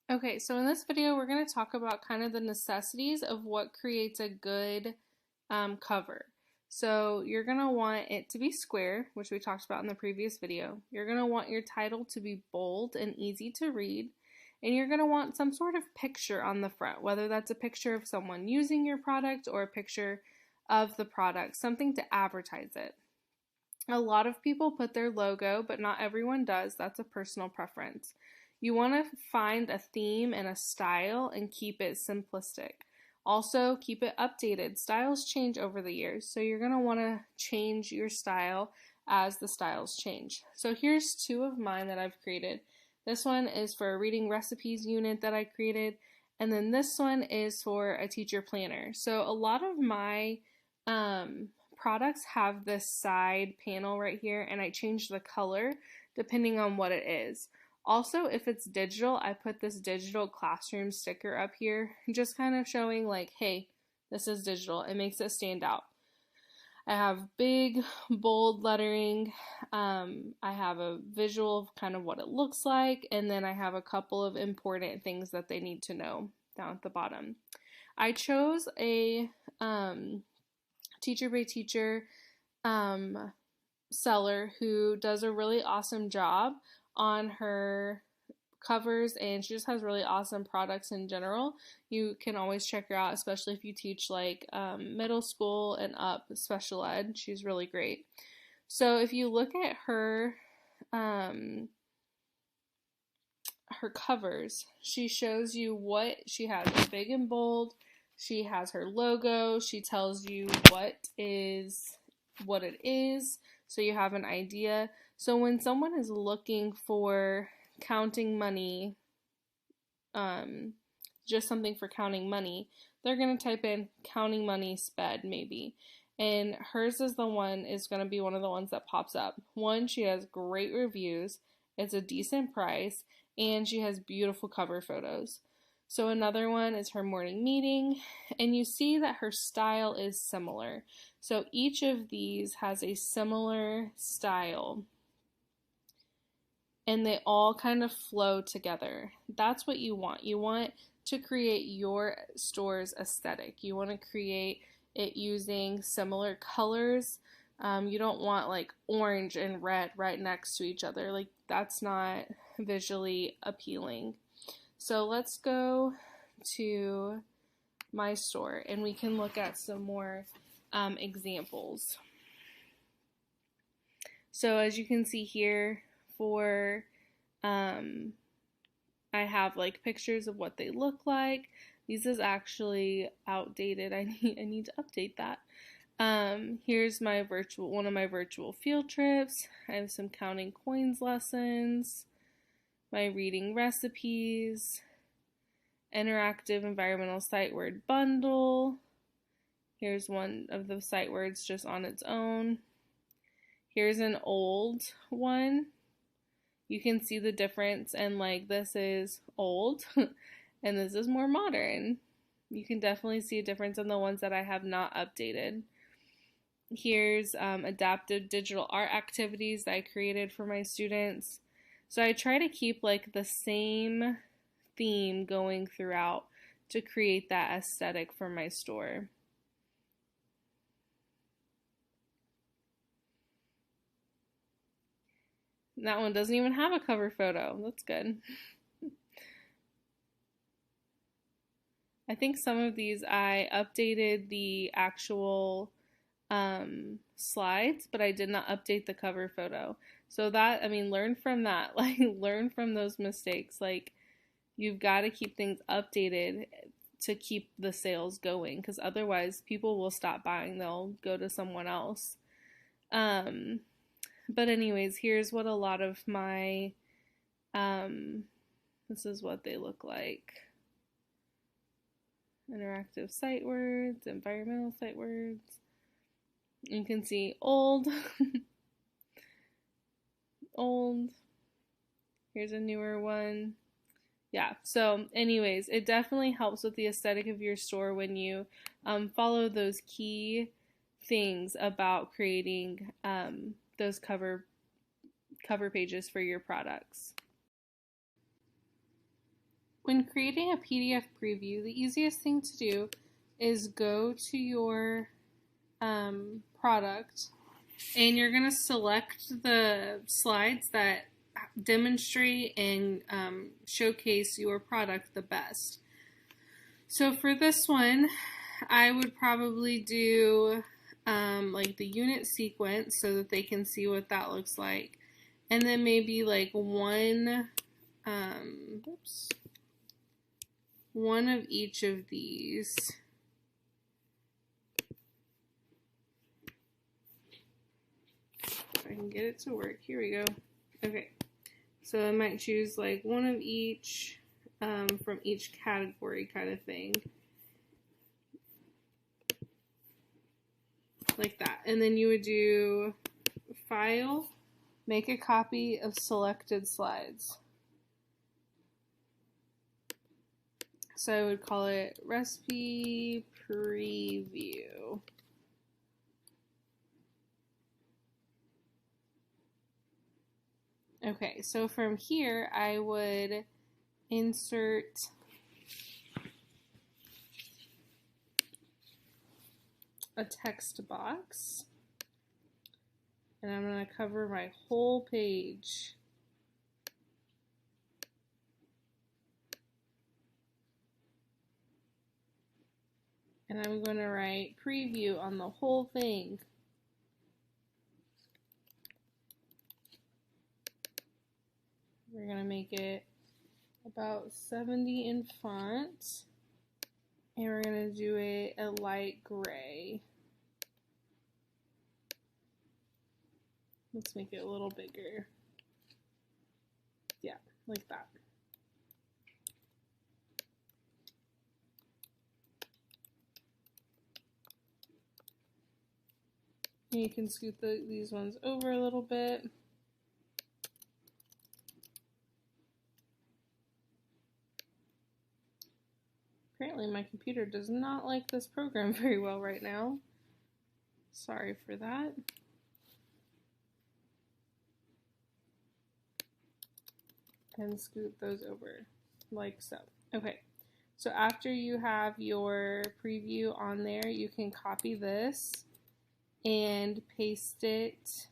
Okay, so in this video, we're going to talk about kind of the necessities of what creates a good cover. So you're going to want it to be square, which we talked about in the previous video. You're going to want your title to be bold and easy to read. And you're going to want some sort of picture on the front, whether that's a picture of someone using your product or a picture of the product, something to advertise it. A lot of people put their logo, but not everyone does. That's a personal preference. You want to find a theme and a style and keep it simplistic. Also, keep it updated. Styles change over the years, so you're going to want to change your style as the styles change. So here's two of mine that I've created. This one is for a reading recipes unit that I created, and then this one is for a teacher planner. So a lot of my products have this side panel right here, and I change the color depending on what it is. Also, if it's digital, I put this digital classroom sticker up here, just kind of showing like, hey, this is digital. It makes it stand out. I have big, bold lettering. I have a visual of kind of what it looks like, and then I have a couple of important things that they need to know down at the bottom. I chose a teacher by teacher seller who does a really awesome job on her covers, and she just has really awesome products in general. You can always check her out, especially if you teach like middle school and up special ed. She's really great. So if you look at her covers, she shows you what she has big and bold. She has her logo. She tells you what it is, so you have an idea. So when someone is looking for counting money, just something for counting money, they're going to type in counting money sped maybe. And hers is going to be one of the ones that pops up. One, she has great reviews, it's a decent price, and she has beautiful cover photos. So another one is her morning meeting, and you see that her style is similar. So each of these has a similar style, and they all kind of flow together. That's what you want. You want to create your store's aesthetic. You want to create it using similar colors. You don't want like orange and red right next to each other. Like, that's not visually appealing. So let's go to my store and we can look at some more examples. So as you can see here, for I have like pictures of what they look like. These is actually outdated. I need to update that. Here's my one of my virtual field trips. I have some counting coins lessons, my reading recipes, interactive environmental sight word bundle. Here's one of the sight words just on its own. Here's an old one. You can see the difference, and like this is old and this is more modern. You can definitely see a difference in the ones that I have not updated. Here's adaptive digital art activities that I created for my students. So I try to keep like the same theme going throughout to create that aesthetic for my store. That one doesn't even have a cover photo. That's good. I think some of these I updated the actual slides, but I did not update the cover photo. So that, I mean, learn from that. Like, learn from those mistakes. Like, you've got to keep things updated to keep the sales going, because otherwise people will stop buying. They'll go to someone else. But anyways, here's what a lot of my, this is what they look like. Interactive sight words, environmental sight words. You can see old, old. Here's a newer one. Yeah, so anyways, it definitely helps with the aesthetic of your store when you follow those key things about creating those cover pages for your products. When creating a PDF preview, the easiest thing to do is go to your product, and you're going to select the slides that demonstrate and showcase your product the best. So for this one, I would probably do like the unit sequence so that they can see what that looks like, and then maybe like one of each of these. If I can get it to work. Here we go. Okay, so I might choose like one of each from each category kind of thing. Like that. And then you would do File, make a copy of selected slides. So I would call it Recipe Preview. Okay, so from here I would insert a text box, and I'm going to cover my whole page. And I'm going to write preview on the whole thing. We're going to make it about 70 in font, and we're going to do it a light gray. Let's make it a little bigger. Yeah, like that. And you can scoot these ones over a little bit. Apparently my computer does not like this program very well right now. Sorry for that. And scoot those over like so. Okay, so after you have your preview on there, you can copy this and paste it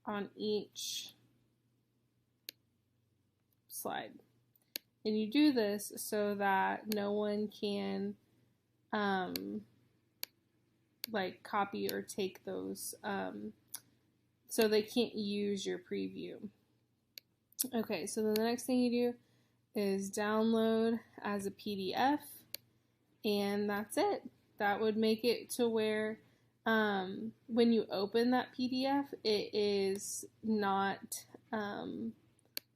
on each slide. And you do this so that no one can like copy or take those, so they can't use your preview. Okay, so then the next thing you do is download as a PDF, and that's it. That would make it to where when you open that PDF, it is not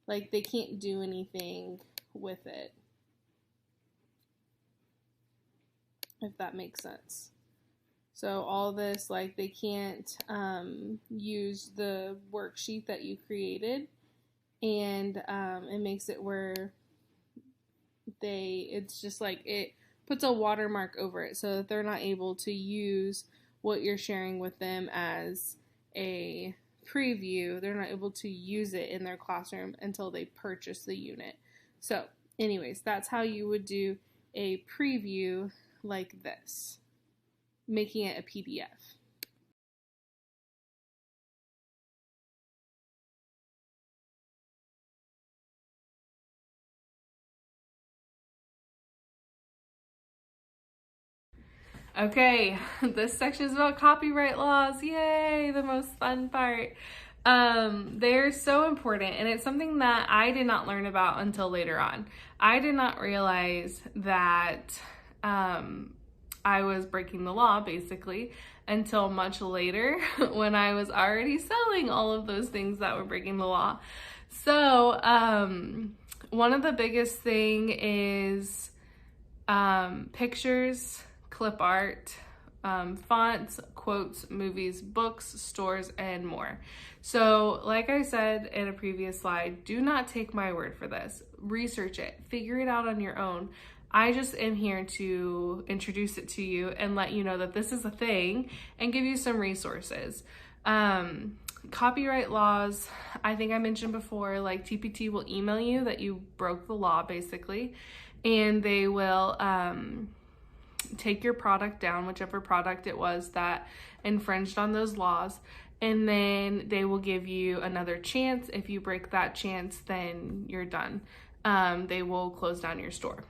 like they can't do anything with it, if that makes sense. So all this, like they can't use the worksheet that you created, and it makes it where it's just like it puts a watermark over it so that they're not able to use what you're sharing with them as a preview. They're not able to use it in their classroom until they purchase the unit. So anyways, that's how you would do a preview like this, making it a PDF. Okay, this section is about copyright laws. Yay, the most fun part. They're so important, and it's something that I did not learn about until later on. I did not realize that I was breaking the law, basically, until much later when I was already selling all of those things that were breaking the law. So, one of the biggest thing is pictures, clip art, fonts, quotes, movies, books, stores, and more. So like I said in a previous slide, do not take my word for this. Research it, figure it out on your own. I just am here to introduce it to you and let you know that this is a thing and give you some resources. Copyright laws, I think I mentioned before, like TPT will email you that you broke the law basically, and they will take your product down, whichever product it was that infringed on those laws, and then they will give you another chance. If you break that chance, then you're done. They will close down your store.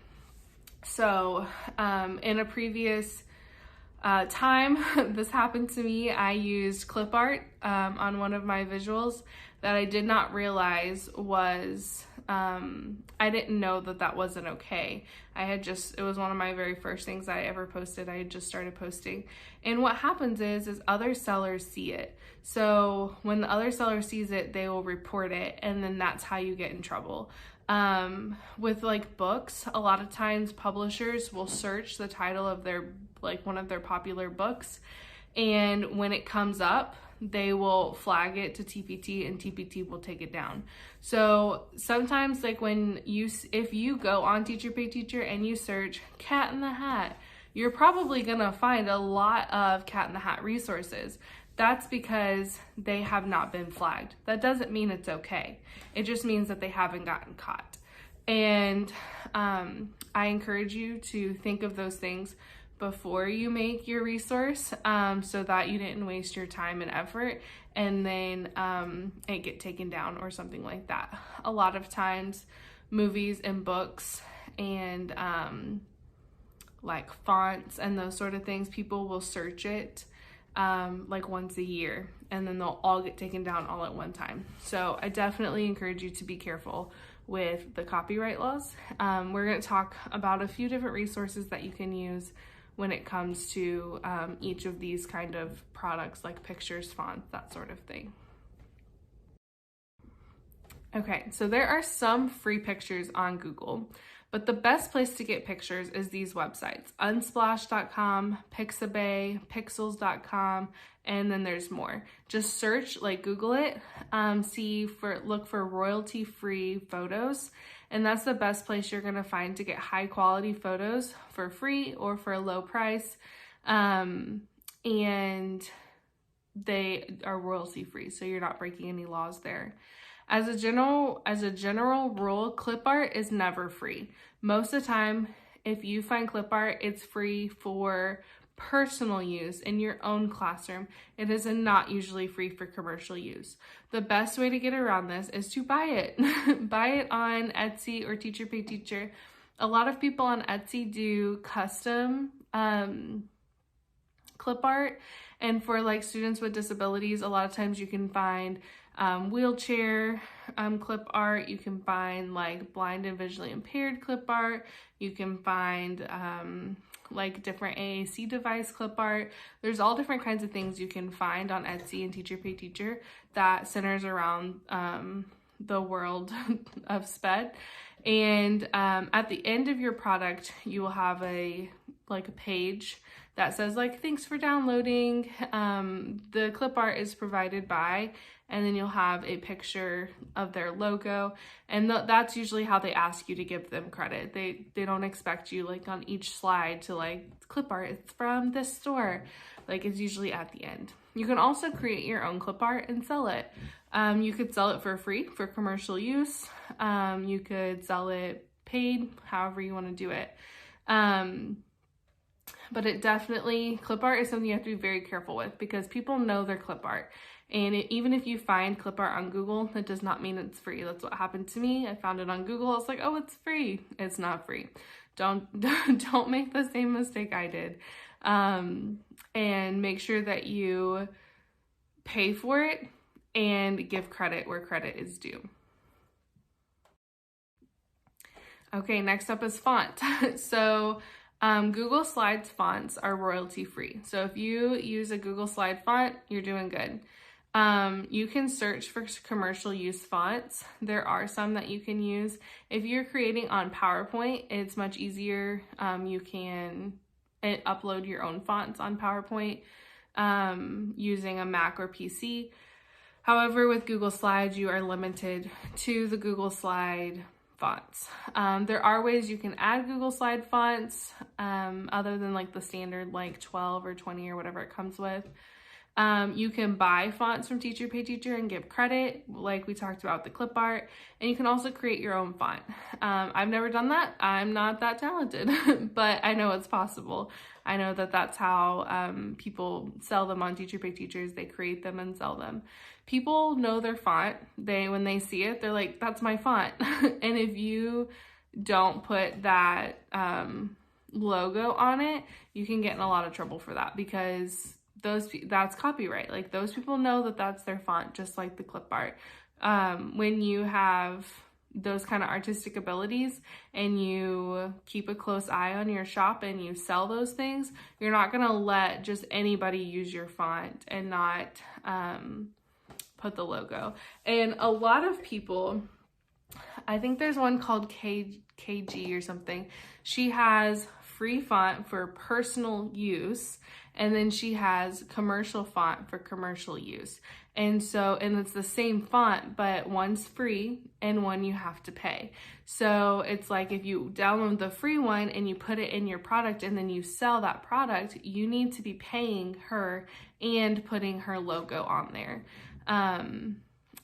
So in a previous time this happened to me, I used clip art on one of my visuals that I did not realize was, I didn't know that that wasn't okay. It was one of my very first things I ever posted. I had just started posting. And what happens is other sellers see it. So when the other seller sees it, they will report it, and then that's how you get in trouble. With like books, a lot of times publishers will search the title of one of their popular books, and when it comes up, they will flag it to TPT, and TPT will take it down. So sometimes, like if you go on Teacher Pay Teacher and you search Cat in the Hat, you're probably gonna find a lot of Cat in the Hat resources. That's because they have not been flagged. That doesn't mean it's okay. It just means that they haven't gotten caught. And I encourage you to think of those things before you make your resource, so that you didn't waste your time and effort and then it get taken down or something like that. A lot of times movies and books and like fonts and those sort of things, people will search it like once a year, and then they'll all get taken down all at one time. So I definitely encourage you to be careful with the copyright laws. We're going to talk about a few different resources that you can use when it comes to each of these kind of products, like pictures, fonts, that sort of thing. Okay, so there are some free pictures on Google, but the best place to get pictures is these websites: unsplash.com, Pixabay, pixels.com, and then there's more. Just search, like Google it, look for royalty-free photos, and that's the best place you're gonna find to get high quality photos for free or for a low price. And they are royalty free, so you're not breaking any laws there. As a general rule, clip art is never free. Most of the time, if you find clip art, it's free for personal use in your own classroom. It is not usually free for commercial use. The best way to get around this is to buy it. Buy it on Etsy or Teacher Pay Teacher. A lot of people on Etsy do custom clip art, and for like students with disabilities, a lot of times you can find wheelchair clip art, you can find like blind and visually impaired clip art, you can find like different AAC device clip art. There's all different kinds of things you can find on Etsy and Teacher Pay Teacher that centers around the world of SPED. And at the end of your product, you will have a page that says like, thanks for downloading. The clip art is provided by, and then you'll have a picture of their logo. And that's usually how they ask you to give them credit. They don't expect you like on each slide to like, clip art, it's from this store. Like, it's usually at the end. You can also create your own clip art and sell it. You could sell it for free for commercial use. You could sell it paid, however you want to do it. But clip art is something you have to be very careful with, because people know their clip art. And even if you find clip art on Google, that does not mean it's free. That's what happened to me. I found it on Google. I was like, oh, it's free. It's not free. Don't make the same mistake I did. And make sure that you pay for it and give credit where credit is due. Okay, next up is font. So Google Slides fonts are royalty free. So if you use a Google Slide font, you're doing good. You can search for commercial use fonts. There are some that you can use. If you're creating on PowerPoint, it's much easier. You can upload your own fonts on PowerPoint using a Mac or PC. However, with Google Slides, you are limited to the Google Slide fonts. There are ways you can add Google Slide fonts other than like the standard like 12 or 20 or whatever it comes with. You can buy fonts from Teacher Pay Teacher and give credit, like we talked about the clip art, and you can also create your own font. I've never done that. I'm not that talented, but I know it's possible. I know that that's how people sell them on Teacher Pay Teachers. They create them and sell them. People know their font. When they see it, they're like, that's my font. And if you don't put that logo on it, you can get in a lot of trouble for that, because that's copyright. Like, those people know that that's their font, just like the clip art. When you have those kind of artistic abilities and you keep a close eye on your shop and you sell those things, you're not gonna let just anybody use your font and not put the logo. And a lot of people, I think there's one called KG or something. She has free font for personal use, and then she has commercial font for commercial use. And it's the same font, but one's free and one you have to pay. So it's like, if you download the free one and you put it in your product and then you sell that product, you need to be paying her and putting her logo on there. And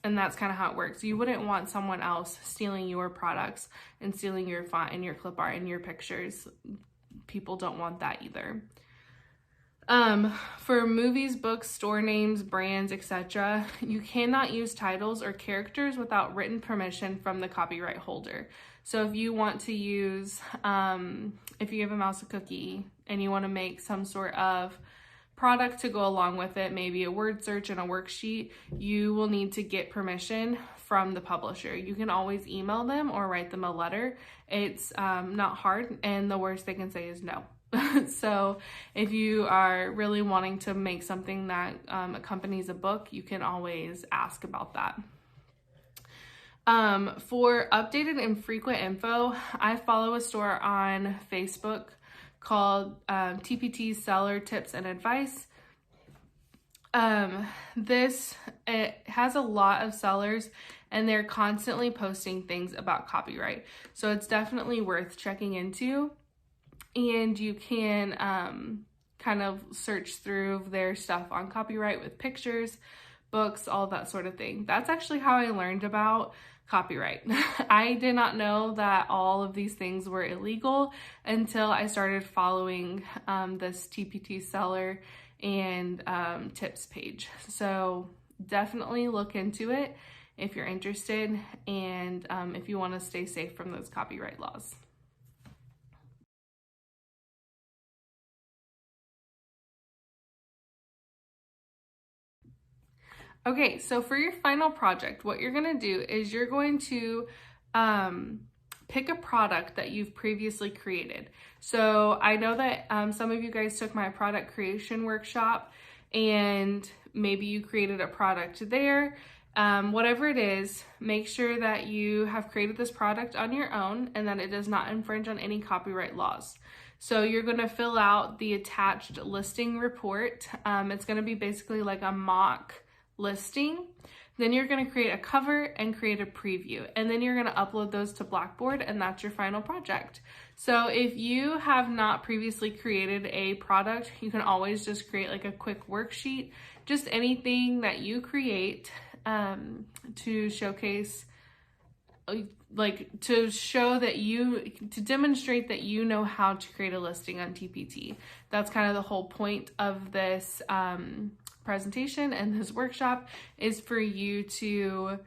that's kind of how it works. You wouldn't want someone else stealing your products and stealing your font and your clip art and your pictures. People don't want that either. For movies, books, store names, brands, etc., you cannot use titles or characters without written permission from the copyright holder. So if you want to use, if you give a mouse a cookie and you want to make some sort of product to go along with it, maybe a word search and a worksheet, you will need to get permission from the publisher. You can always email them or write them a letter. It's not hard, and the worst they can say is no. So if you are really wanting to make something that accompanies a book, you can always ask about that. For updated and frequent info, I follow a store on Facebook called TPT Seller Tips and Advice. It has a lot of sellers, and they're constantly posting things about copyright. So it's definitely worth checking into. And you can kind of search through their stuff on copyright with pictures, books, all that sort of thing. That's actually how I learned about copyright. I did not know that all of these things were illegal until I started following this TPT seller and tips page. So definitely look into it if you're interested, and if you want to stay safe from those copyright laws. Okay, so for your final project, what you're gonna do is you're going to pick a product that you've previously created. So I know that some of you guys took my product creation workshop, and maybe you created a product there. Whatever it is, make sure that you have created this product on your own and that it does not infringe on any copyright laws. So you're gonna fill out the attached listing report. It's gonna be basically like a mock listing. Then you're going to create a cover and create a preview, and then you're going to upload those to Blackboard, and that's your final project. So if you have not previously created a product, you can always just create like a quick worksheet, just anything that you create to showcase, to demonstrate that you know how to create a listing on TPT. That's kind of the whole point of this presentation and this workshop, is for you to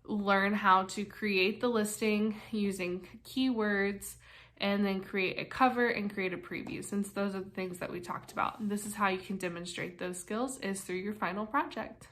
learn how to create the listing using keywords, and then create a cover and create a preview, since those are the things that we talked about. And this is how you can demonstrate those skills, is through your final project.